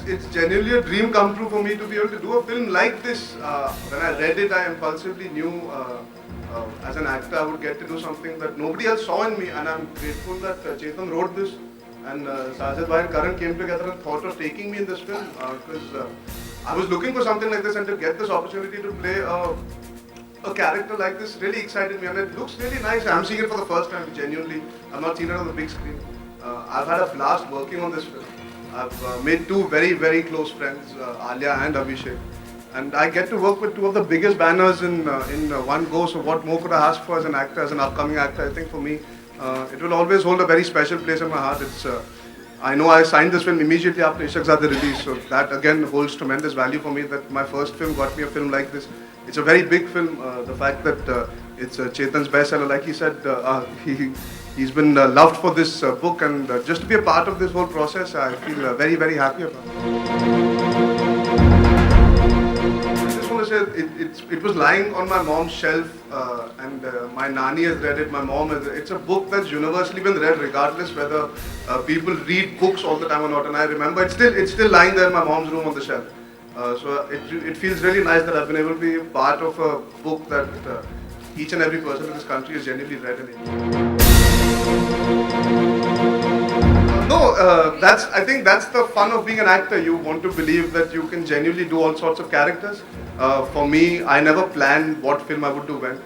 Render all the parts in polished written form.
it's genuinely a dream come true for me to be able to do a film like this. When I read it, I impulsively knew as an actor I would get to do something that nobody else saw in me, and I'm grateful that Chetan wrote this and Sajid Bhai and Karan came together and thought of taking me in this film because I was looking for something like this, and to get this opportunity to play a character like this really excited me, and it looks really nice. I'm seeing it for the first time, genuinely. I've not seen it on the big screen. I've had a blast working on this film. I've made two very, very close friends, Alia and Abhishek. And I get to work with two of the biggest banners in one go, so what more could I ask for as an actor, as an upcoming actor? I think for me, it will always hold a very special place in my heart. I know I signed this film immediately after Ishaqzade release, so that again holds tremendous value for me, that my first film got me a film like this. It's a very big film. The fact that it's Chetan's bestseller, like he said, he's been loved for this book, and just to be a part of this whole process, I feel very, very happy about it. I just want to say, it was lying on my mom's shelf, and my nani has read it, my mom has read it. It's a book that's universally been read, regardless whether people read books all the time or not. And I remember it's still lying there in my mom's room on the shelf. So it feels really nice that I've been able to be part of a book that each and every person in this country has genuinely read and enjoyed. I think that's the fun of being an actor. You want to believe that you can genuinely do all sorts of characters. For me, I never planned what film I would do when.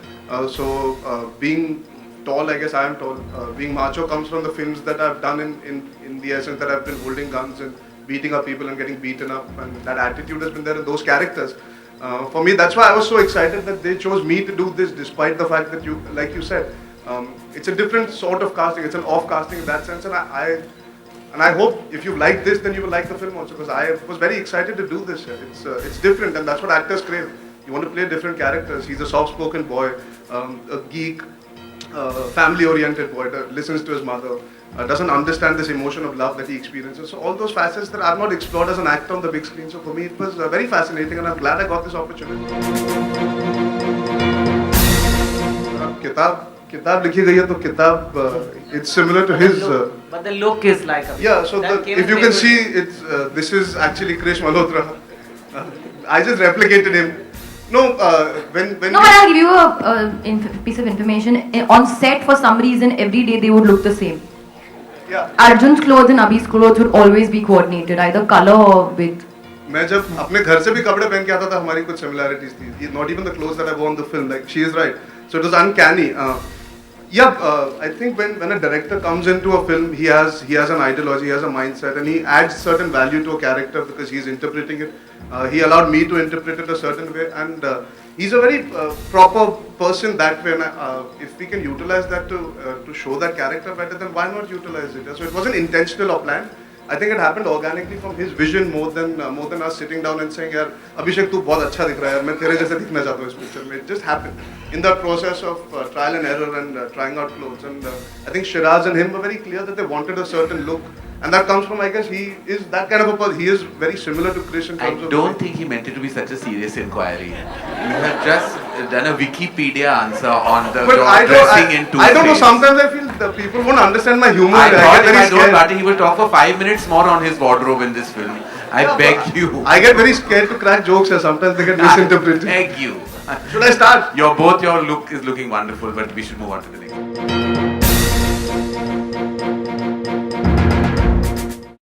Being tall, I guess I am tall. Being macho comes from the films that I've done in the essence that I've been holding guns and beating up people and getting beaten up, and that attitude has been there in those characters. For me, that's why I was so excited that they chose me to do this, despite the fact that like you said, it's a different sort of casting. It's an off casting in that sense, and I hope if you like this, then you will like the film also, because I was very excited to do this. It's different, and that's what actors crave. You want to play different characters. He's a soft-spoken boy, a geek, family-oriented boy that listens to his mother. Doesn't understand this emotion of love that he experiences. So all those facets that I've not explored as an actor on the big screen. So for me, it was very fascinating, and I'm glad I got this opportunity. किताब लिखी गई है तो किताब it's similar to his. But the look is like a. Yeah, so if you can see, this is actually Krish Malhotra. I just replicated him. No, when no, but I'll give you a piece of information. On set, for some reason, every day they would look the same. Yeah. Arjun's clothes and Abhi's clothes would always be coordinated, either color or with. मैं जब अपने घर से भी कपड़े पहन के आता था, हमारी कुछ similarities थी. Not even the clothes that I wore in the film. Like, she is right. So it was uncanny. I think when a director comes into a film, he has an ideology, he has a mindset, and he adds certain value to a character because he's interpreting it. He allowed me to interpret it a certain way, and he's a very proper person that way. And if we can utilize that to show that character better, then why not utilize it? So it wasn't intentional or planned. I think it happened organically from his vision more than us sitting down and saying, "यार अभिषेक तू बहुत अच्छा दिख रहा है यार, मैं तेरे जैसा दिखना चाहता हूँ इस picture में." It just happened in that process of trial and error and trying out clothes. And I think Shiraz and him were very clear that they wanted a certain look, and that comes from, I guess, he is that kind of a person. He is very similar to Krish in terms of. I don't think he meant it to be such a serious inquiry. You have just done a Wikipedia answer on the dressing in two. I don't know. Sometimes I feel the people won't understand my humor. I thought if I don't matter, he will talk for 5 minutes more on his wardrobe in this film. I beg you. I get very scared to crack jokes, and sometimes they get misinterpreted. I beg you. Should I start? Your look is looking wonderful, but we should move on to the next.